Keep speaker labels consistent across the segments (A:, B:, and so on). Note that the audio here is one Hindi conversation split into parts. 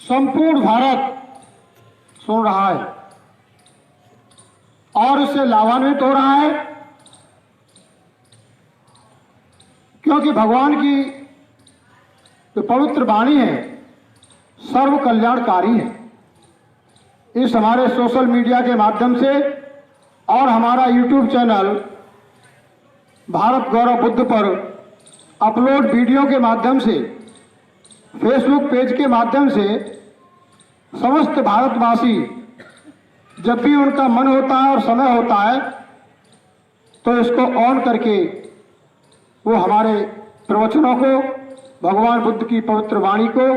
A: संपूर्ण भारत सुन रहा है और इससे लाभान्वित हो रहा है, क्योंकि भगवान की जो पवित्र वाणी है सर्व कल्याणकारी है। इस हमारे सोशल मीडिया के माध्यम से और हमारा यूट्यूब चैनल भारत गौरव बुद्ध पर अपलोड वीडियो के माध्यम से, फेसबुक पेज के माध्यम से समस्त भारतवासी जब भी उनका मन होता है और समय होता है तो इसको ऑन करके वो हमारे प्रवचनों को, भगवान बुद्ध की पवित्र वाणी को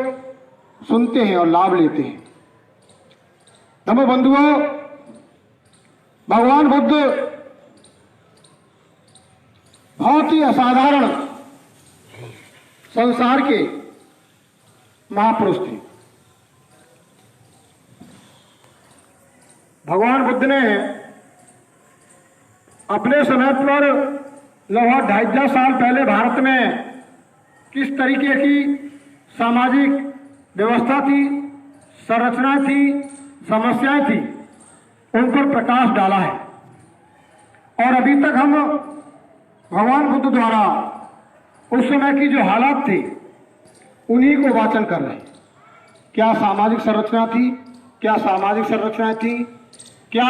A: सुनते हैं और लाभ लेते हैं। धम्म बंधुओं, भगवान बुद्ध बहुत ही असाधारण संसार के महापुरुष थे। भगवान बुद्ध ने अपने समय पर लगभग 250 साल पहले भारत में किस तरीके की सामाजिक व्यवस्था थी, संरचनाएं थी, समस्याएं थी, उन पर प्रकाश डाला है। और अभी तक हम भगवान बुद्ध द्वारा उस समय की जो हालात थे उन्हीं को वाचन कर रहे हैं। क्या सामाजिक संरचना थी, क्या सामाजिक संरचनाएं थी, क्या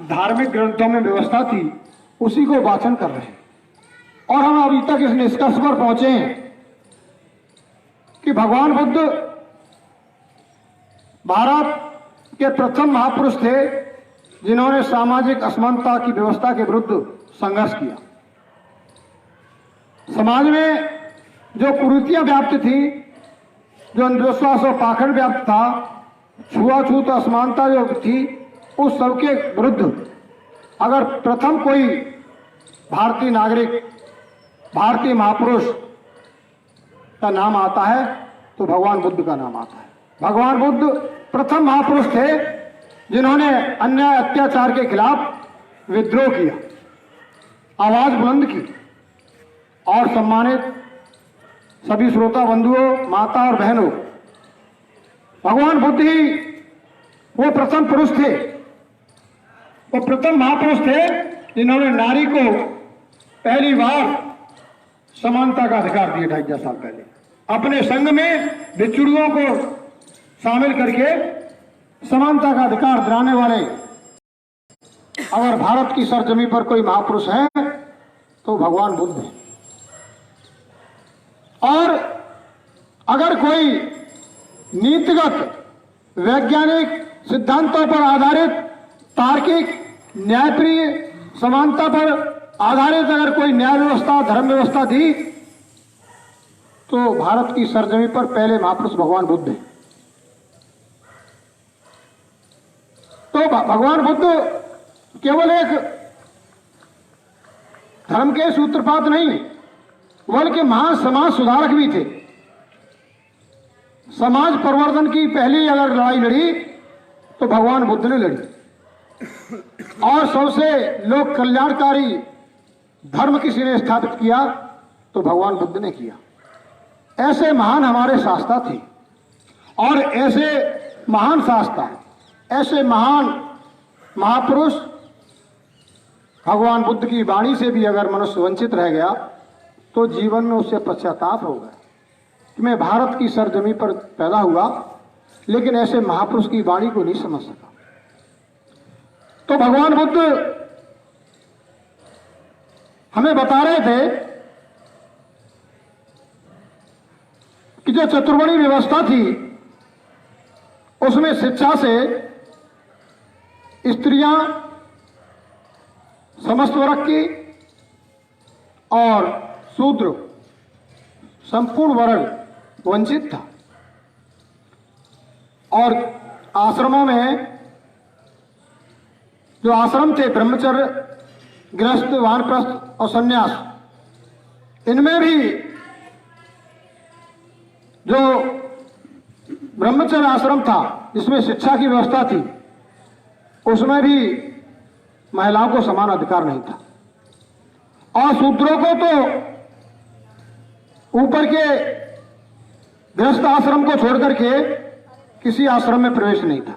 A: धार्मिक ग्रंथों में व्यवस्था थी, उसी को वाचन कर रहे हैं। और हम अभी तक इस निष्कर्ष पर पहुंचे हैं कि भगवान बुद्ध भारत के प्रथम महापुरुष थे जिन्होंने सामाजिक असमानता की व्यवस्था के विरुद्ध संघर्ष किया। समाज में जो कुरीतियां व्याप्त थी, जो अंधविश्वास और पाखंड व्याप्त था, छुआछूत असमानता जो थी, उस सबके विरुद्ध अगर प्रथम कोई भारतीय नागरिक, भारतीय महापुरुष का नाम आता है तो भगवान बुद्ध का नाम आता है। भगवान बुद्ध प्रथम महापुरुष थे जिन्होंने अन्याय अत्याचार के खिलाफ विद्रोह किया, आवाज बुलंद की। और सम्मानित सभी श्रोता बंधुओं, माता और बहनों, भगवान बुद्ध ही वो प्रथम पुरुष थे, वो प्रथम महापुरुष थे जिन्होंने नारी को पहली बार समानता का अधिकार दिया 250 साल पहले। अपने संघ में बिछुड़ुओं को शामिल करके समानता का अधिकार दिलाने वाले अगर भारत की सरजमी पर कोई महापुरुष है तो भगवान बुद्ध है। और अगर कोई नीतिगत, वैज्ञानिक सिद्धांतों पर आधारित, तार्किक, न्यायप्रिय, समानता पर आधारित अगर कोई न्याय व्यवस्था, धर्म व्यवस्था थी तो भारत की सरजमी पर पहले महापुरुष भगवान बुद्ध है। तो भगवान बुद्ध केवल एक धर्म के सूत्रपात नहीं, बल्कि महान समाज सुधारक भी थे। समाज परिवर्तन की पहली अगर लड़ाई लड़ी तो भगवान बुद्ध ने लड़ी, और सबसे लोक कल्याणकारी धर्म किसी ने स्थापित किया तो भगवान बुद्ध ने किया। ऐसे महान हमारे शास्त्रा थे, और ऐसे महान शास्त्रा, ऐसे महान महापुरुष भगवान बुद्ध की वाणी से भी अगर मनुष्य वंचित रह गया तो जीवन में उससे पश्चाताप होगा कि मैं भारत की सरजमी पर पैदा हुआ लेकिन ऐसे महापुरुष की वाणी को नहीं समझ सका। तो भगवान बुद्ध हमें बता रहे थे कि जो चतुर्वर्णी व्यवस्था थी उसमें शिक्षा से स्त्रियां समस्त वर्ग की और शूद्र संपूर्ण वर्ग वंचित था। और आश्रमों में जो आश्रम थे, ब्रह्मचर्य, गृहस्थ, वानप्रस्थ और सन्यास, इनमें भी जो ब्रह्मचर्य आश्रम था जिसमें शिक्षा की व्यवस्था थी, उसमें भी महिलाओं को समान अधिकार नहीं था। और शूद्रों को तो ऊपर के गृहस्थ आश्रम को छोड़ करके किसी आश्रम में प्रवेश नहीं था।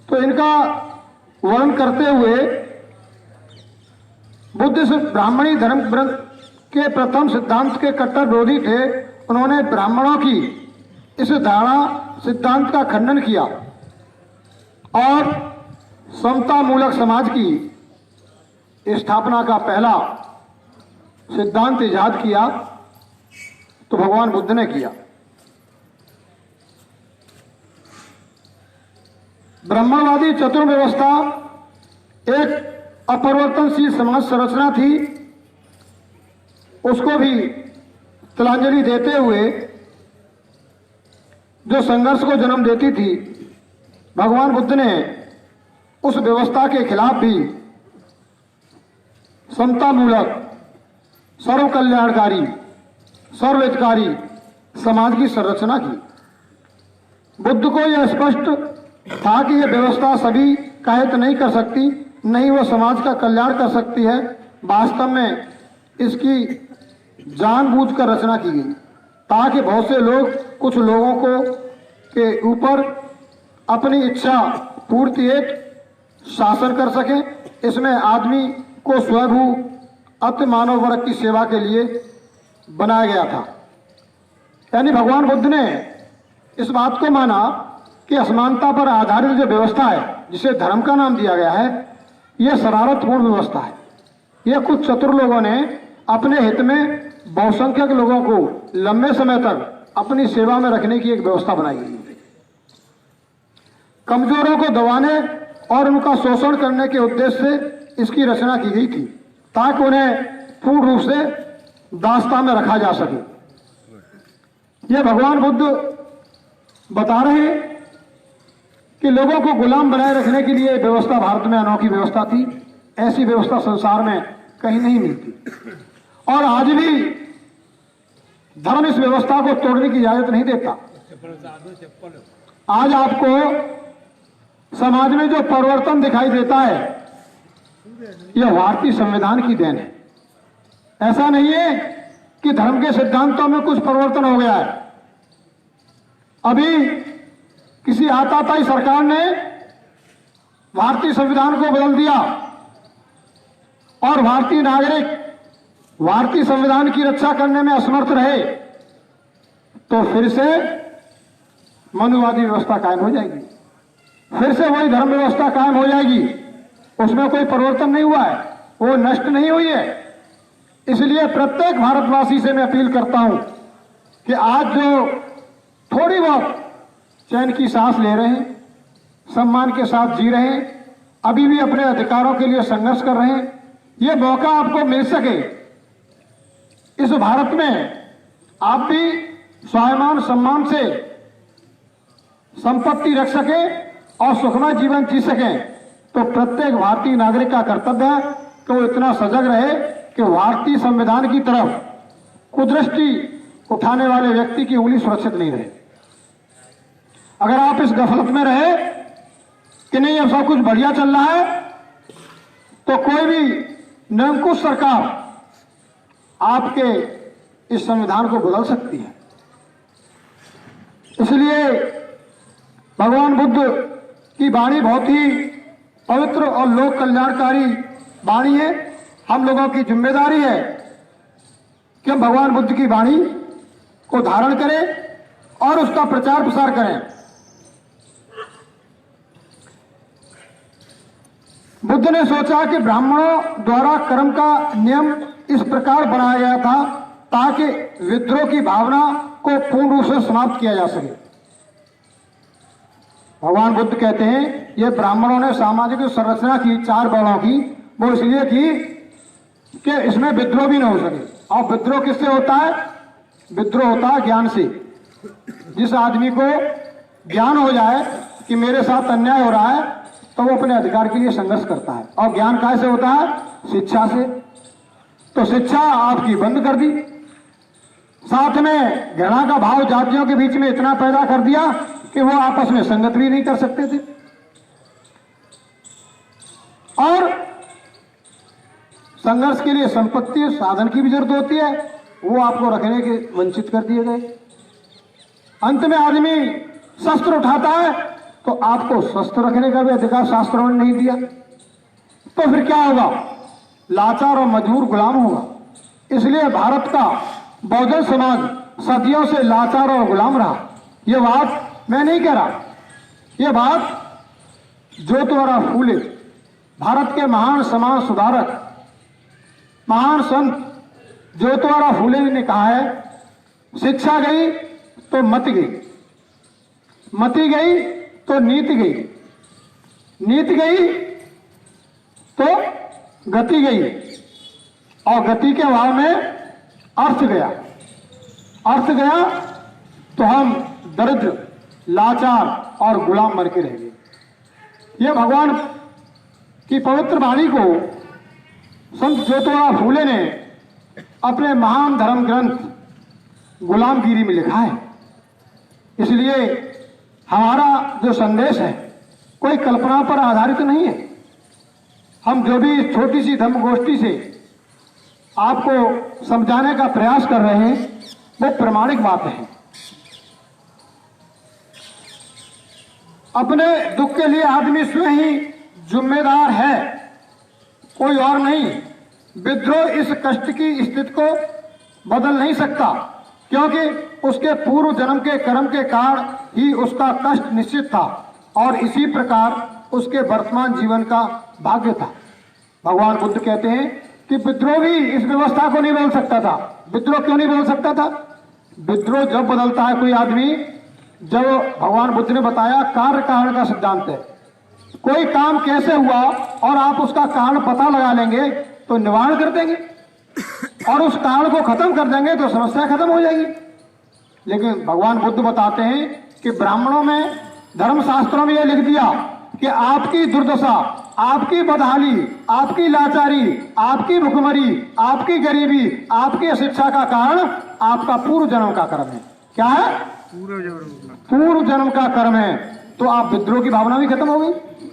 A: तो इनका वर्णन करते हुए बुद्ध इस ब्राह्मणी धर्म ग्रंथ के प्रथम सिद्धांत के कट्टर विरोधी थे। उन्होंने ब्राह्मणों की इस धारणा सिद्धांत का खंडन किया और समता मूलक समाज की स्थापना का पहला सिद्धांत इजाद किया। तो भगवान बुद्ध ने किया। ब्राह्मणवादी चतुर्थ व्यवस्था एक अपरिवर्तनशील समाज संरचना थी। उसको भी तिलांजलि देते हुए जो संघर्ष को जन्म देती थी, भगवान बुद्ध ने उस व्यवस्था के खिलाफ भी समतामूलक, सर्व कल्याणकारी, सर्वहितकारी समाज की संरचना की। बुद्ध को यह स्पष्ट था कि यह व्यवस्था सभी का हित नहीं कर सकती, नहीं वह समाज का कल्याण कर सकती है। वास्तव में इसकी जानबूझकर रचना की गई ताकि बहुत से लोग कुछ लोगों को के ऊपर अपनी इच्छा पूर्ति हेतु शासन कर सकें। इसमें आदमी को स्वयं अति मानव वर्ग की सेवा के लिए बनाया गया था। यानी भगवान बुद्ध ने इस बात को माना कि असमानता पर आधारित जो व्यवस्था है, जिसे धर्म का नाम दिया गया है, यह शरारतपूर्ण व्यवस्था है। यह कुछ चतुर लोगों ने अपने हित में बहुसंख्यक लोगों को लंबे समय तक अपनी सेवा में रखने की एक व्यवस्था बनाई गई है। कमजोरों को दबाने और उनका शोषण करने के उद्देश्य से इसकी रचना की गई थी ताकि उन्हें पूर्ण रूप से दास्ता में रखा जा सके। यह भगवान बुद्ध बता रहे हैं कि लोगों को गुलाम बनाए रखने के लिए व्यवस्था भारत में अनोखी व्यवस्था थी। ऐसी व्यवस्था संसार में कहीं नहीं मिलती और आज भी धर्म इस व्यवस्था को तोड़ने की इजाजत नहीं देता। आज आपको समाज में जो परिवर्तन दिखाई देता है, यह भारतीय संविधान की देन है। ऐसा नहीं है कि धर्म के सिद्धांतों में कुछ परिवर्तन हो गया है। अभी किसी आताताई सरकार ने भारतीय संविधान को बदल दिया और भारतीय नागरिक भारतीय संविधान की रक्षा करने में असमर्थ रहे तो फिर से मनुवादी व्यवस्था कायम हो जाएगी, फिर से वही धर्म व्यवस्था कायम हो जाएगी। उसमें कोई परिवर्तन नहीं हुआ है, वो नष्ट नहीं हुई है। इसलिए प्रत्येक भारतवासी से मैं अपील करता हूं कि आज जो थोड़ी बहुत चैन की सांस ले रहे हैं, सम्मान के साथ जी रहे हैं, अभी भी अपने अधिकारों के लिए संघर्ष कर रहे हैं, ये मौका आपको मिल सके। इस भारत में आप भी स्वाभिमान सम्मान से संपत्ति रख सके और सुखमय जीवन जी सकें, तो प्रत्येक भारतीय नागरिक का कर्तव्य है कि वो इतना सजग रहे कि भारतीय संविधान की तरफ कुदृष्टि उठाने वाले व्यक्ति की उंगली सुरक्षित नहीं रहे। अगर आप इस गफलत में रहे कि नहीं अब सब कुछ बढ़िया चल रहा है, तो कोई भी निरंकुश सरकार आपके इस संविधान को बदल सकती है। इसलिए भगवान बुद्ध की वाणी बहुत ही पवित्र और लोक कल्याणकारी वाणी है। हम लोगों की जिम्मेदारी है कि हम भगवान बुद्ध की वाणी को धारण करें और उसका प्रचार प्रसार करें। बुद्ध ने सोचा कि ब्राह्मणों द्वारा कर्म का नियम इस प्रकार बनाया गया था ताकि विद्रोह की भावना को पूर्ण रूप से समाप्त किया जा सके। भगवान बुद्ध कहते हैं ये ब्राह्मणों ने सामाजिक संरचना की 4 वर्णों की, वो इसलिए की कि इसमें विद्रोह भी न हो सके। और विद्रोह किससे होता है? विद्रोह होता है ज्ञान से। जिस आदमी को ज्ञान हो जाए कि मेरे साथ अन्याय हो रहा है तो वो अपने अधिकार के लिए संघर्ष करता है। और ज्ञान कैसे होता है? शिक्षा से। तो शिक्षा आपकी बंद कर दी, साथ में घृणा का भाव जातियों के बीच में इतना पैदा कर दिया कि वो आपस में संगत भी नहीं कर सकते थे। और संघर्ष के लिए संपत्ति और साधन की भी जरूरत होती है, वो आपको रखने के वंचित कर दिए गए। अंत में आदमी शस्त्र उठाता है तो आपको शस्त्र रखने का भी अधिकार शास्त्रों ने नहीं दिया, तो फिर क्या होगा? लाचार और मजबूर गुलाम होगा। इसलिए भारत का बहुजन समाज सदियों से लाचार और गुलाम रहा। यह बात मैं नहीं कह रहा, यह बात ज्योतिराव फूले, भारत के महान समाज सुधारक, महान संत ज्योतिराव फूले ने कहा है, शिक्षा गई तो मति गई, मति गई तो नीति गई, नीति गई तो गति गई, और गति के अभाव में अर्थ गया, अर्थ गया तो हम दरिद्र, लाचार और गुलाम बन के रह गए। यह भगवान की पवित्र वाणी को संत ज्योतिराव फूले ने अपने महान धर्म ग्रंथ गुलामगिरी में लिखा है। इसलिए हमारा जो संदेश है कोई कल्पना पर आधारित नहीं है। हम जो भी छोटी सी धर्म गोष्ठी से आपको समझाने का प्रयास कर रहे हैं वो प्रामाणिक बात है। अपने दुख के लिए आदमी स्वयं ही जिम्मेदार है, कोई और नहीं। विद्रोह इस कष्ट की स्थिति को बदल नहीं सकता, क्योंकि उसके पूर्व जन्म के कर्म के कारण ही उसका कष्ट निश्चित था और इसी प्रकार उसके वर्तमान जीवन का भाग्य था। भगवान बुद्ध कहते हैं कि विद्रोह भी इस व्यवस्था को नहीं बदल सकता था। विद्रोह क्यों नहीं बदल सकता था? विद्रोह जब बदलता है कोई आदमी, जब भगवान बुद्ध ने बताया कार्य कारण का सिद्धांत है। कोई काम कैसे हुआ और आप उसका कारण पता लगा लेंगे तो निवारण कर देंगे, और उस कारण को खत्म कर देंगे तो समस्या खत्म हो जाएगी। लेकिन भगवान बुद्ध बताते हैं कि ब्राह्मणों में, धर्मशास्त्रों में यह लिख दिया कि आपकी दुर्दशा, आपकी बदहाली, आपकी लाचारी, आपकी भुखमरी, आपकी गरीबी, आपकी अशिक्षा का कारण आपका पूर्व जन्म का कर्म है। क्या है? पूर्व जन्म का कर्म है। तो आप विद्रोह की भावना भी खत्म हो गई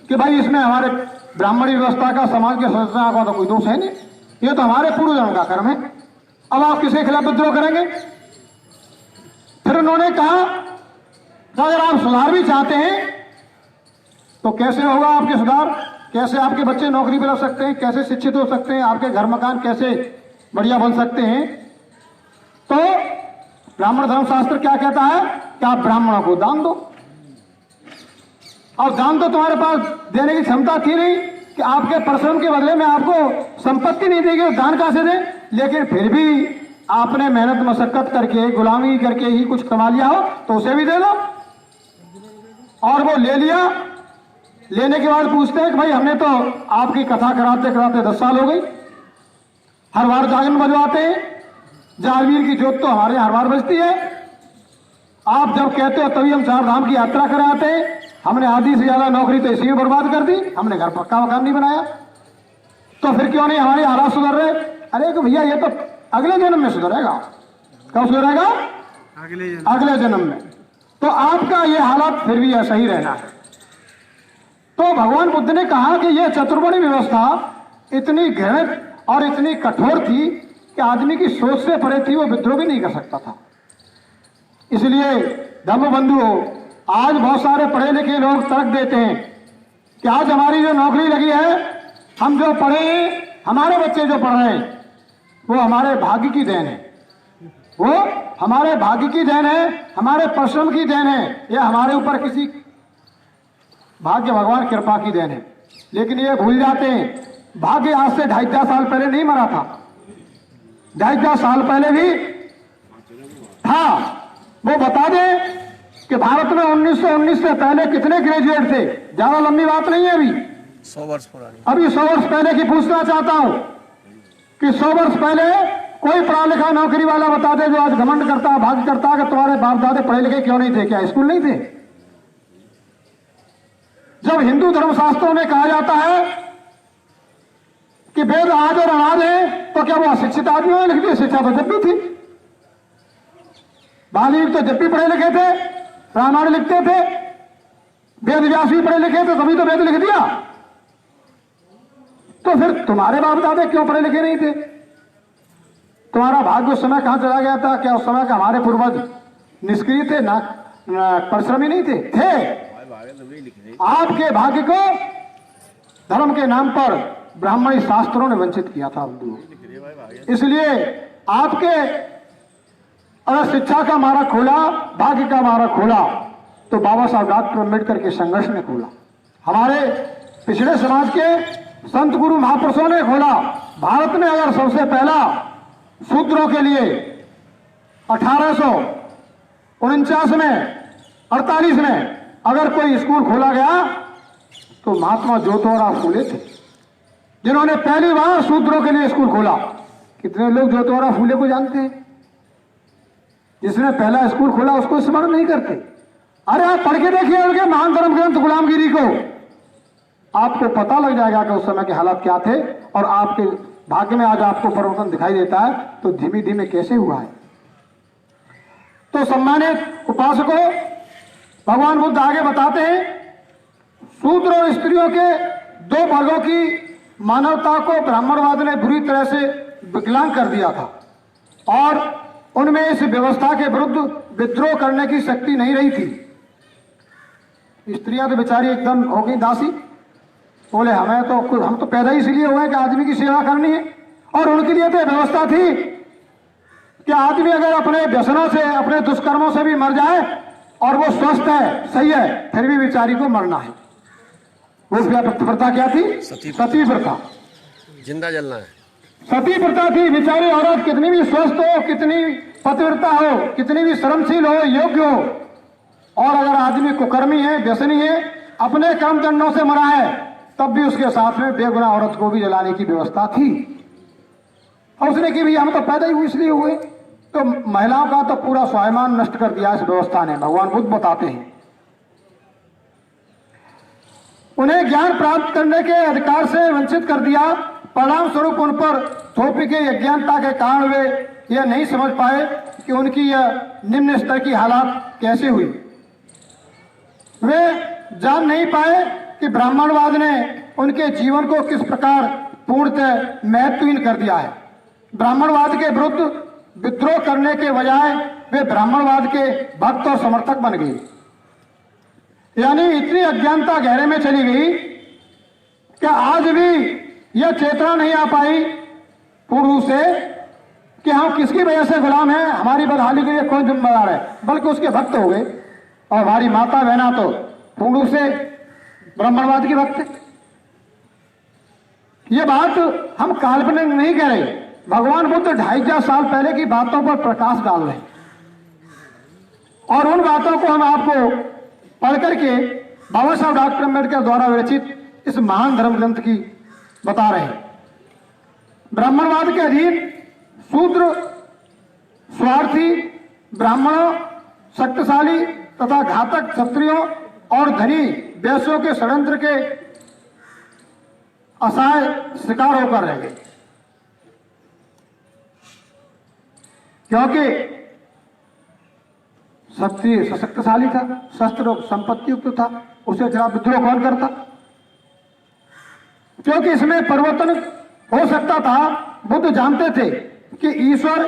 A: कि भाई इसमें हमारे ब्राह्मणी व्यवस्था का, समाज के सदस्यों का तो कोई दोष है नहीं, ये तो हमारे पूर्व जन्म का कर्म है। अब आप किसके खिलाफ विद्रोह करेंगे? फिर उन्होंने कहा कि अगर आप सुधार भी चाहते हैं तो कैसे होगा आपके सुधार? कैसे आपके बच्चे नौकरी पर लग सकते हैं? कैसे शिक्षित हो सकते हैं? आपके घर मकान कैसे बढ़िया बन सकते हैं? तो ब्राह्मण धर्मशास्त्र क्या कहता है कि आप ब्राह्मणों को दान दो। और दान तो तुम्हारे पास देने की क्षमता थी नहीं कि आपके परिश्रम के बदले में आपको संपत्ति नहीं देगी, दान कहां से दें? लेकिन फिर भी आपने मेहनत मशक्कत करके, गुलामी करके ही कुछ कमा लिया हो तो उसे भी दे दो। और वो ले लिया, लेने के बाद पूछते हैं कि भाई हमने तो आपकी कथा कराते कराते 10 साल हो गई, हर बार जागरण बजवाते हैं, जागीर की जोत तो हमारे हर बार बजती है, आप जब कहते हो तभी हम 4 धाम की यात्रा कराते हैं, हमने आधी से ज्यादा नौकरी तो इसी में बर्बाद कर दी, हमने घर पक्का मकान नहीं बनाया, तो फिर क्यों नहीं हमारे हालात सुधर रहे? अरे कि भैया ये तो अगले जन्म में सुधरेगा। कब सुधरेगा? अगले जन्म में। तो आपका ये हालात फिर भी ऐसा ही रहना है। तो भगवान बुद्ध ने कहा कि यह चतुर्वर्णी व्यवस्था इतनी घृणित और इतनी कठोर थी कि आदमी की सोच से परे थी, वो विद्रोह भी नहीं कर सकता था। इसलिए धर्म बंधुओं, आज बहुत सारे पढ़े लिखे लोग तर्क देते हैं कि आज हमारी जो नौकरी लगी है, हम जो पढ़े हैं, हमारे बच्चे जो पढ़ रहे हैं, वो हमारे भाग्य की देन है, वो हमारे भाग्य की देन है, हमारे परिश्रम की देन है, या हमारे ऊपर किसी भाग्य भगवान कृपा की देन है। लेकिन ये भूल जाते हैं भाग्य आज से 2.5 साल पहले नहीं मरा था, 2.5 साल पहले भी था। वो बता दें कि भारत में 1919 से पहले कितने ग्रेजुएट थे? ज्यादा लंबी बात नहीं है, अभी
B: 100 वर्ष पुरानी।
A: अभी 100 वर्ष पहले की पूछना चाहता हूं कि 100 वर्ष पहले कोई पढ़ा लिखा नौकरी वाला बता दे जो आज घमंड करता, भाग्य करता कि तुम्हारे बाप दादे पढ़े लिखे क्यों नहीं थे? क्या स्कूल नहीं थे? जब हिंदू धर्मशास्त्रों में कहा जाता है कि वेद आज और अनाज है, तो क्या वो अशिक्षित आदमियों ने लिख दी? शिक्षा तो जब भी थी, बाली तो जब भी पढ़े लिखे थे, रामायण लिखते थे, वेद व्यास भी पढ़े लिखे थे, तभी तो वेद लिख दिया। तो फिर तुम्हारे बाप दादे क्यों पढ़े लिखे नहीं थे? तुम्हारा भाग्य उस समय कहां चला गया था? क्या उस समय का हमारे पूर्वज निष्क्रिय थे? ना, परिश्रमी नहीं थे। आपके भाग्य को धर्म के नाम पर ब्राह्मणी शास्त्रों ने वंचित किया था हिंदुओं। इसलिए आपके अगर शिक्षा का मार्ग खोला, भाग्य का मार्ग खोला, तो बाबा साहब डॉक्टर अम्बेडकर के संघर्ष ने खोला। हमारे पिछड़े समाज के संत गुरु महापुरुषों ने खोला। भारत में अगर सबसे पहला शूद्रों के लिए 1849 में 48 में अगर कोई स्कूल खोला गया तो महात्मा ज्योतिराव फूले थे, जिन्होंने पहली बार शूद्रों के लिए स्कूल खोला। कितने लोग ज्योतिराव फूले को जानते हैं? जिसने पहला स्कूल खोला उसको स्मरण नहीं करते। अरे आप पढ़ के देखिए उनके महान धर्म ग्रंथ गुलामगिरी को, आपको पता लग जाएगा कि उस समय के हालात क्या थे और आपके भाग्य में आज आपको परिवर्तन दिखाई देता है तो धीमे धीमे कैसे हुआ है। तो सम्मानित उपासकों, भगवान बुद्ध आगे बताते हैं, शूद्र और स्त्रियों के दो वर्गों की मानवता को ब्राह्मणवाद ने बुरी तरह से विकलांग कर दिया था और उनमें इस व्यवस्था के विरुद्ध विद्रोह करने की शक्ति नहीं रही थी। स्त्रियां तो बेचारी एकदम हो गई दासी, बोले हम तो पैदा ही इसलिए हुए कि आदमी की सेवा करनी है। और उनके लिए तो व्यवस्था थी कि आदमी अगर अपने व्यसनों से, अपने दुष्कर्मों से भी मर जाए और वो स्वस्थ है, सही है, फिर भी बेचारी को मरना है। वो प्रथा क्या थी? सती प्रथा,
B: जिंदा जलना है।
A: सती प्रथा थी। बेचारी औरत कितनी भी स्वस्थ हो, कितनी पतिव्रता हो, कितनी भी शर्मशील हो, योग्य हो, और अगर आदमी कुकर्मी है, व्यसनी है, अपने कर्म दंडों से मरा है, तब भी उसके साथ में बेगुनाह औरत को भी जलाने की व्यवस्था थी। और उसने कि भैया हम तो पैदा ही इसलिए हुए। तो महिलाओं का तो पूरा स्वाभिमान नष्ट कर दिया इस व्यवस्था ने। भगवान बुद्ध बताते हैं, उन्हें ज्ञान प्राप्त करने के अधिकार से वंचित कर दिया। परिणाम स्वरूप उन पर थोपी के अज्ञानता के कारण वे यह नहीं समझ पाए कि उनकी यह निम्न स्तर की हालात कैसे हुई। वे जान नहीं पाए कि ब्राह्मणवाद ने उनके जीवन को किस प्रकार पूर्णतः महत्वहीन कर दिया है। ब्राह्मणवाद के विरुद्ध विद्रोह करने के बजाय वे ब्राह्मणवाद के भक्त और समर्थक बन गए। यानी इतनी अज्ञानता गहरे में चली गई कि आज भी यह चेतना नहीं आ पाई पूर्व से कि हम किसकी वजह से गुलाम हैं, हमारी बदहाली के लिए कौन जिम्मेदार है, बल्कि उसके भक्त हो गए। और हमारी माता बहना तो पूर्व से ब्राह्मणवाद की भक्त है। ये बात हम काल्पनिक नहीं कह रहे, भगवान बुद्ध 2500 साल पहले की बातों पर प्रकाश डाल रहे हैं और उन बातों को हम आपको पढ़ करके बाबा साहब डॉक्टर अम्बेडकर द्वारा विरचित इस महान धर्म ग्रंथ की बता रहे हैं। ब्राह्मणवाद के अधीन शूद्र, स्वार्थी ब्राह्मणों, शक्तिशाली तथा घातक क्षत्रियों और धनी वैश्यों के षड्यंत्र के असहाय शिकार होकर रह गए, क्योंकि क्षत्रिय सशक्तिशाली था, शस्त्र संपत्ति युक्त था, उसे खिलाफ विद्रोह कौन करता? क्योंकि इसमें परिवर्तन हो सकता था। बुद्ध जानते थे कि ईश्वर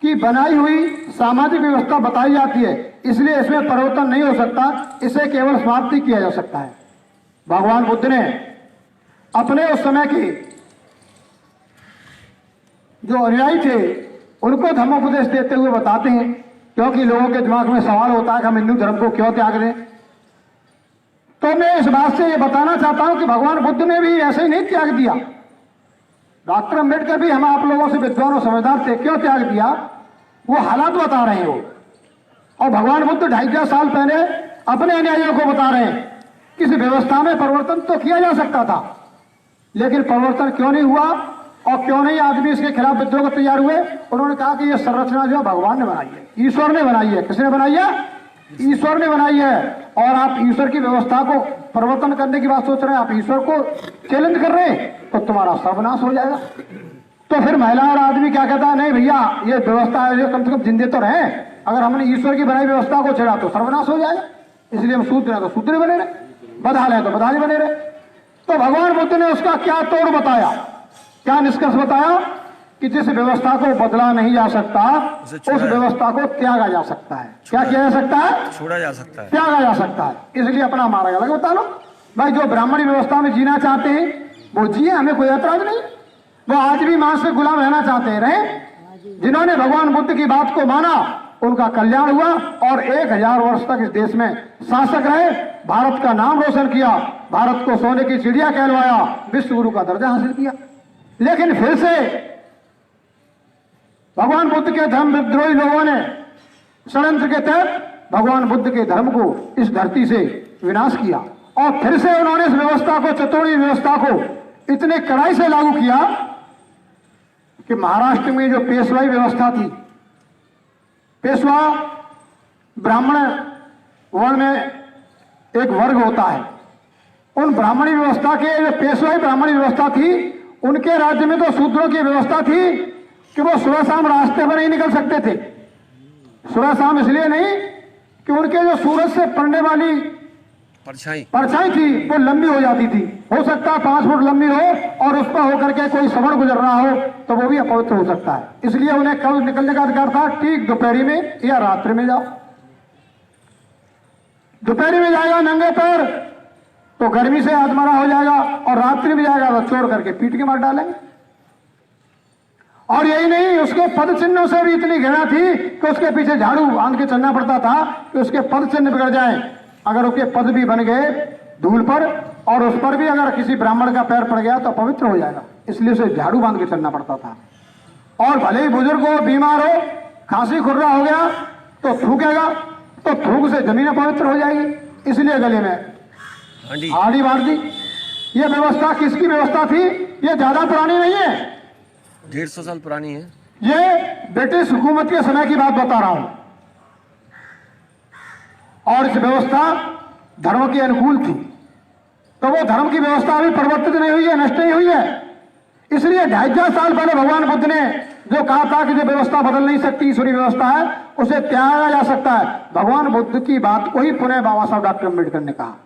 A: की बनाई हुई सामाजिक व्यवस्था बताई जाती है, इसलिए इसमें परिवर्तन नहीं हो सकता, इसे केवल समाप्ति किया जा सकता है। भगवान बुद्ध ने अपने उस समय के जो अनुयायी थे उनको धर्मोपदेश देते हुए बताते हैं, क्योंकि लोगों के दिमाग में सवाल होता है कि हम हिंदू धर्म को क्यों त्याग दें। तो मैं इस बात से ये बताना चाहता हूं कि भगवान बुद्ध ने भी ऐसे ही नहीं त्याग दिया। डॉक्टर अम्बेडकर भी हम आप लोगों से विद्वान और समझदार थे, क्यों त्याग दिया? वो हालात बता रहे हैं वो। और भगवान बुद्ध 2500 साल पहले अपने अनुयायियों को बता रहे हैं कि इस व्यवस्था में परिवर्तन तो किया जा सकता था, लेकिन परिवर्तन क्यों नहीं हुआ और क्यों नहीं आदमी इसके खिलाफ विद्रोह को तैयार हुए? उन्होंने कहा कि यह संरचना जो भगवान ने बनाई है, ईश्वर ने बनाई है। किसने बनाई है? ईश्वर ने बनाई है। और आप ईश्वर की व्यवस्था को परिवर्तन करने की बात सोच रहे हैं, आप ईश्वर को चैलेंज कर रहे हैं, तो तुम्हारा सर्वनाश हो जाएगा। तो फिर महिला और आदमी क्या कहता है? नहीं भैया, ये व्यवस्था है, कम से कम जिंदे तो रहे, अगर हमने ईश्वर की बनाई व्यवस्था को छेड़ा तो सर्वनाश हो जाएगा, इसलिए हम शूद्र हैं तो शूद्र बने रहे, बदहाल है तो बदहाल बने रहे। तो भगवान बुद्ध ने उसका क्या तोड़ बताया, क्या निष्कर्ष बताया कि जिस व्यवस्था को बदला नहीं जा सकता उस व्यवस्था को त्यागा जा सकता है। क्या किया जा सकता है?
B: छोड़ा जा सकता है,
A: त्यागा जा सकता है। इसलिए अपना मार्ग अलग बता लो। भाई जो ब्राह्मणी व्यवस्था में जीना चाहते हैं वो जिए, हमें कोई ऐतराज नहीं। वो आज भी मां से गुलाम रहना चाहते हैं, रहे। जिन्होंने भगवान बुद्ध की बात को माना उनका कल्याण हुआ और 1000 वर्ष तक इस देश में शासक रहे, भारत का नाम रोशन किया, भारत को सोने की चिड़िया कहलवाया, विश्व गुरु का दर्जा हासिल किया। लेकिन फिर से भगवान बुद्ध के धर्म विद्रोही लोगों ने षड्यंत्र के तहत भगवान बुद्ध के धर्म को इस धरती से विनाश किया और फिर से उन्होंने इस व्यवस्था को, चतुर्णी व्यवस्था को इतने कड़ाई से लागू किया कि महाराष्ट्र में जो पेशवाई व्यवस्था थी, पेशवा ब्राह्मण वर्ण में एक वर्ग होता है, उन ब्राह्मणी व्यवस्था के जो पेशवाई ब्राह्मणी व्यवस्था थी, उनके राज्य में तो शूद्रों की व्यवस्था थी कि वो सुबह शाम रास्ते पर नहीं निकल सकते थे। सुबह शाम इसलिए नहीं कि उनके जो सूरज से पड़ने वाली परछाई थी वो लंबी हो जाती थी। हो सकता है 5 फुट लंबी हो और उस पर होकर के कोई श्रवण गुजर रहा हो तो वो भी अपवित्र हो सकता है। इसलिए उन्हें कब निकलने का अधिकार था? ठीक दोपहरी में या रात्रि में जाओ। दोपहरी में जाएगा नंगे पैर तो गर्मी से आत्मरा हो जाएगा और रात्रि में जाएगा तो चोर करके पीट के मार डालेंगे। और यही नहीं, उसके पद चिन्हों से भी इतनी घृणा थी कि उसके पीछे झाड़ू बांध के चलना पड़ता था कि उसके पद चिन्ह बिगड़ जाए। अगर उसके पद भी बन गए धूल पर और उस पर भी अगर किसी ब्राह्मण का पैर पड़ गया तो पवित्र हो जाएगा, इसलिए उसे झाड़ू बांध के चलना पड़ता था। और भले ही बुजुर्ग हो, बीमार हो, खांसी खुर्रा हो गया तो थूकेगा तो थूक से जमीन पवित्र हो जाएगी, इसलिए गले में हाड़ी बांध दी। यह व्यवस्था किसकी व्यवस्था थी? यह ज्यादा पुरानी नहीं है,
B: 150 साल पुरानी है।
A: ये ब्रिटिश हुकूमत के समय की बात बता रहा हूं। और इस व्यवस्था धर्म के अनुकूल थी, तो वो धर्म की व्यवस्था अभी परिवर्तित नहीं हुई है, नष्ट नहीं हुई है। इसलिए 250 साल पहले भगवान बुद्ध ने जो कहा था कि जो व्यवस्था बदल नहीं सकती, ईश्वरीय व्यवस्था है, उसे त्यागा जा सकता है। भगवान बुद्ध की बात को ही पुनः बाबा साहब डॉक्टर अम्बेडकर ने कहा।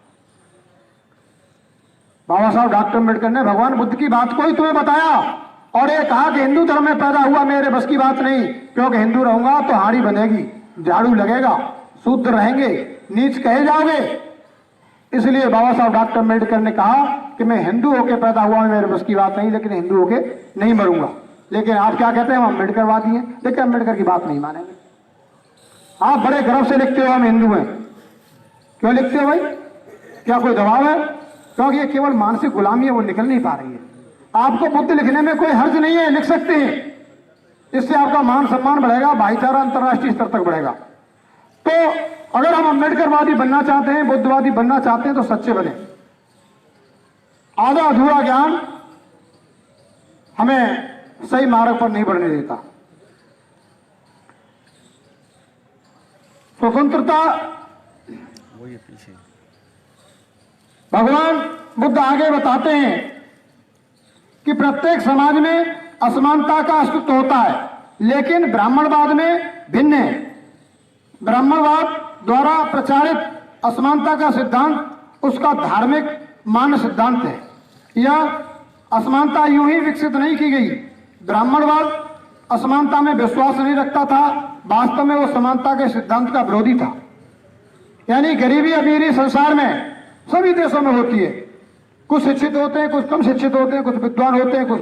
A: बाबा साहब डॉक्टर अम्बेडकर ने भगवान बुद्ध की बात को ही तुम्हें बताया और ये कहा कि हिंदू धर्म में पैदा हुआ, मेरे बस की बात नहीं, क्योंकि हिंदू रहूंगा तो हाड़ी बनेगी, झाड़ू लगेगा, शूद्र रहेंगे, नीच कहे जाओगे। इसलिए बाबा साहब डॉक्टर अम्बेडकर ने कहा कि मैं हिंदू होकर पैदा हुआ, मेरे बस की बात नहीं, लेकिन हिंदू होकर नहीं मरूंगा। लेकिन आप क्या कहते हैं? हम अम्बेडकरवादी हैं, लेकिन अम्बेडकर की बात नहीं मानेंगे। आप बड़े गर्व से लिखते हो हम हिंदू हैं, क्यों लिखते हो भाई? क्या कोई दबाव है? क्योंकि ये केवल मानसिक गुलामी है, वो निकल नहीं पा रही है। आपको बुद्ध लिखने में कोई हर्ज नहीं है, लिख सकते हैं, इससे आपका मान सम्मान बढ़ेगा, भाईचारा अंतर्राष्ट्रीय स्तर तक बढ़ेगा। तो अगर हम अम्बेडकरवादी बनना चाहते हैं, बुद्धवादी बनना चाहते हैं तो सच्चे बने। आधा अधूरा ज्ञान हमें सही मार्ग पर नहीं बढ़ने देता। स्वतंत्रता
B: वो ये पीछे
A: भगवान बुद्ध आगे बताते हैं कि प्रत्येक समाज में असमानता का अस्तित्व होता है, लेकिन ब्राह्मणवाद में भिन्न है। ब्राह्मणवाद द्वारा प्रचारित असमानता का सिद्धांत उसका धार्मिक मान्य सिद्धांत है। यह असमानता यूं ही विकसित नहीं की गई। ब्राह्मणवाद असमानता में विश्वास नहीं रखता था, वास्तव में वो समानता के सिद्धांत का विरोधी था। यानी गरीबी अमीरी संसार में सभी देशों में होती है। कुछ शिक्षित होते हैं, कुछ कम शिक्षित होते हैं, कुछ विद्वान होते हैं, कुछ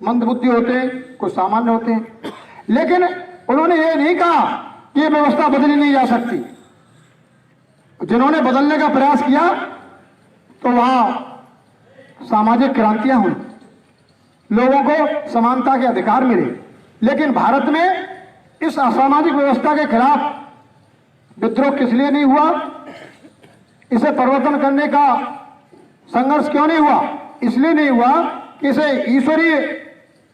A: मंदबुद्धि होते हैं, कुछ सामान्य होते हैं। लेकिन उन्होंने ये नहीं कहा कि ये व्यवस्था बदली नहीं जा सकती। जिन्होंने बदलने का प्रयास किया तो वहां सामाजिक क्रांतियां हुई, लोगों को समानता के अधिकार मिले। लेकिन भारत में इस असामाजिक व्यवस्था के खिलाफ विद्रोह किस लिए नहीं हुआ? इसे परिवर्तन करने का संघर्ष क्यों नहीं हुआ? इसलिए नहीं हुआ कि इसे ईश्वरीय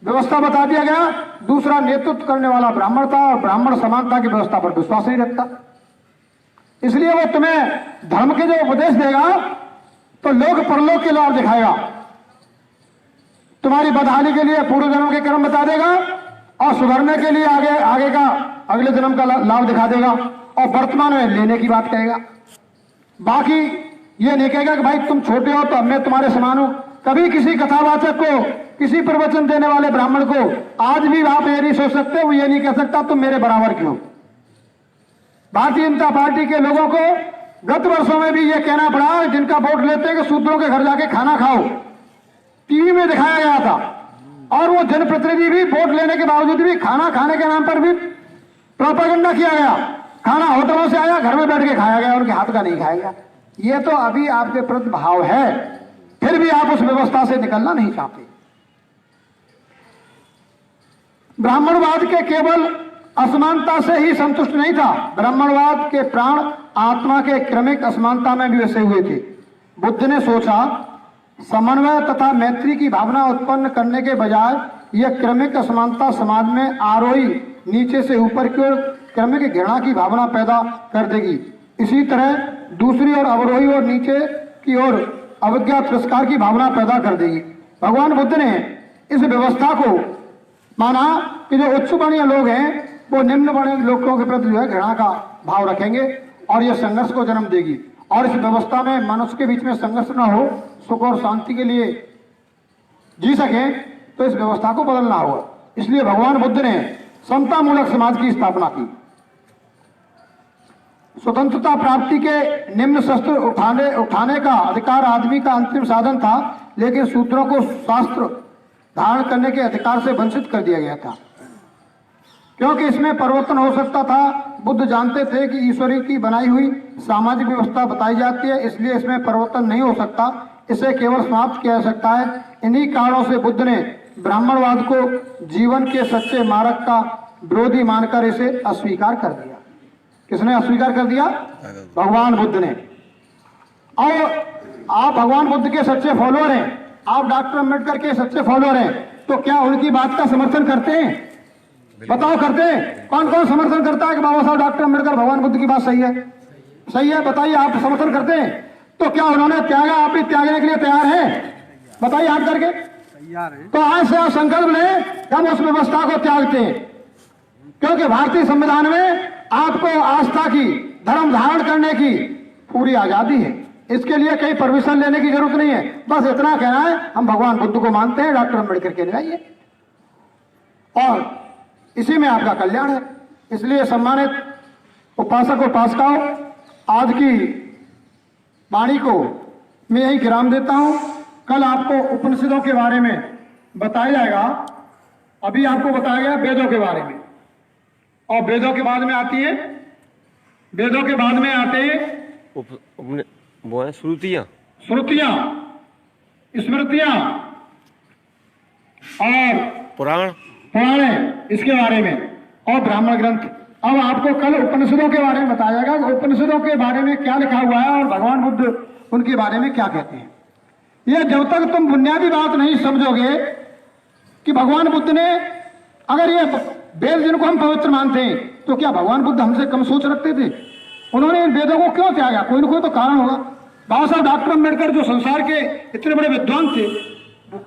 A: व्यवस्था बता दिया गया। दूसरा, नेतृत्व करने वाला ब्राह्मण था और ब्राह्मण समानता की व्यवस्था पर विश्वास नहीं रखता। इसलिए वो तुम्हें धर्म के जो उपदेश देगा तो लोक परलोक के लाभ दिखाएगा। तुम्हारी बदहाली के लिए पूर्व जन्म के कर्म बता देगा और सुधरने के लिए आगे का अगले जन्म का लाभ दिखा देगा और वर्तमान में लेने की बात कहेगा। बाकी ये नहीं कहेगा कि भाई तुम छोटे हो तो मैं तुम्हारे समान हूं, कभी किसी कथावाचक को, किसी प्रवचन देने वाले ब्राह्मण को आज भी आप ये नहीं सोच सकते, वो ये नहीं कह सकता तुम मेरे बराबर क्यों। भारतीय जनता पार्टी के लोगों को गत वर्षों में भी ये कहना पड़ा, जिनका वोट लेते हैं कि शूद्रों के घर जाके खाना खाओ, टीवी में दिखाया गया था। और वो जनप्रतिनिधि भी वोट लेने के बावजूद भी खाना खाने के नाम पर भी प्रोपेगेंडा किया गया। खाना होटलों से आया, घर में बैठ के खाया गया, उनके हाथ का नहीं खाया गया। ये तो अभी आपके प्रति भाव है, फिर भी आप उस व्यवस्था से निकलना नहीं चाहते। ब्राह्मणवाद के केवल असमानता से ही संतुष्ट नहीं था, ब्राह्मणवाद के प्राण आत्मा के क्रमिक असमानता में भी वैसे हुए थे। बुद्ध ने सोचा, समन्वय तथा मैत्री की भावना उत्पन्न करने के बजाय यह क्रमिक असमानता समाज में आरोही नीचे से ऊपर की ओर क्रमिक घृणा की भावना पैदा कर देगी। इसी तरह दूसरी ओर अवरोही और नीचे की ओर अवज्ञा तिरस्कार की भावना पैदा कर देगी। भगवान बुद्ध ने इस व्यवस्था को माना कि जो उच्च वर्णीय लोग हैं वो निम्न वर्णीय लोगों के प्रति जो है घृणा का भाव रखेंगे और यह संघर्ष को जन्म देगी। और इस व्यवस्था में मनुष्य के बीच में संघर्ष न हो, सुख और शांति के लिए जी सके, तो इस व्यवस्था को बदलना होगा। इसलिए भगवान बुद्ध ने समता मूलक समाज की स्थापना की। स्वतंत्रता प्राप्ति के निम्न शस्त्र उठाने का अधिकार आदमी का अंतिम साधन था, लेकिन शूद्रों को शास्त्र धारण करने के अधिकार से वंचित कर दिया गया था, क्योंकि इसमें परिवर्तन हो सकता था। बुद्ध जानते थे कि ईश्वरी की बनाई हुई सामाजिक व्यवस्था बताई जाती है, इसलिए इसमें परिवर्तन नहीं हो सकता, इसे केवल समाप्त किया जा सकता है। इन्हीं कारणों से बुद्ध ने ब्राह्मणवाद को जीवन के सच्चे मार्ग का विरोधी मानकर इसे अस्वीकार कर दिया। किसने अस्वीकार कर दिया? भगवान बुद्ध ने। और आप भगवान बुद्ध के सच्चे फॉलोअर हैं, आप डॉक्टर अम्बेडकर के सच्चे फॉलोअर हैं, तो क्या उनकी बात का समर्थन करते हैं? बताओ, करते हैं? कौन कौन समर्थन करता है कि बाबा साहब डॉक्टर अम्बेडकर भगवान बुद्ध की बात सही है? सही है, बताइए। आप समर्थन करते हैं तो क्या उन्होंने त्यागा, आप भी त्यागने के लिए तैयार हैं? बताइए हाथ करके। तैयार है। तो आज से आप संकल्प लें कि हम उस व्यवस्था को त्यागते हैं, क्योंकि भारतीय संविधान में आपको आस्था की, धर्म धारण करने की पूरी आजादी है। इसके लिए कहीं परमिशन लेने की जरूरत नहीं है, बस इतना कहना है हम भगवान बुद्ध को मानते हैं, डॉक्टर अम्बेडकर के नहीं, और इसी में आपका कल्याण है। इसलिए सम्मानित उपासक उपासिकाओं, आज की वाणी को मैं यही विराम देता हूं। कल आपको उपनिषदों के बारे में बताया जाएगा। अभी आपको बताया गया वेदों के बारे में, और वेदों के बाद में आती है, वेदों के बाद में आते हैं
B: वो है श्रुतियां,
A: स्मृतियां और
B: पुराण
A: इसके बारे में, और ब्राह्मण ग्रंथ। अब आपको कल उपनिषदों के बारे में बताया जाएगा, उपनिषदों के बारे में क्या लिखा हुआ है और भगवान बुद्ध उनके बारे में क्या कहते हैं। यह जब तक तुम बुनियादी बात नहीं समझोगे कि भगवान बुद्ध ने, अगर ये वेद जिनको हम पवित्र मानते हैं, तो क्या भगवान बुद्ध हमसे कम सोच रखते थे? उन्होंने इन वेदों को क्यों त्यागा? कोई ना कोई तो कारण होगा। बाबा साहब डॉक्टर अम्बेडकर जो संसार के इतने बड़े विद्वान थे,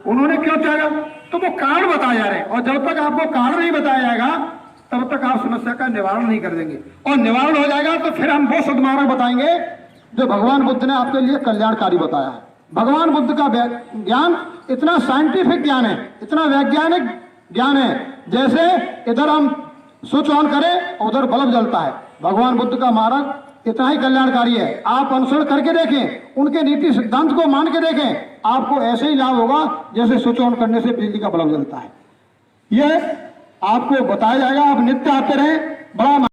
A: उन्होंने क्यों त्यागा? तो वो कारण बताया जा रहे हैं, और जब तक आपको कारण नहीं बताया जाएगा तब तक आप समस्या का निवारण नहीं कर देंगे। और निवारण हो जाएगा तो फिर हम वो सद्मार्ग बताएंगे जो भगवान बुद्ध ने आपके लिए कल्याणकारी बताया है। भगवान बुद्ध का ज्ञान इतना साइंटिफिक ज्ञान है, इतना वैज्ञानिक ज्ञान है, जैसे इधर हम स्विच ऑन करें उधर बल्ब जलता है। भगवान बुद्ध का मार्ग इतना ही कल्याणकारी है। आप अनुसरण करके देखें, उनके नीति सिद्धांत को मान के देखें, आपको ऐसे ही लाभ होगा जैसे स्विच ऑन करने से बिजली का बल्ब जलता है। ये आपको बताया जाएगा। आप नित्य आते रहें। बड़ा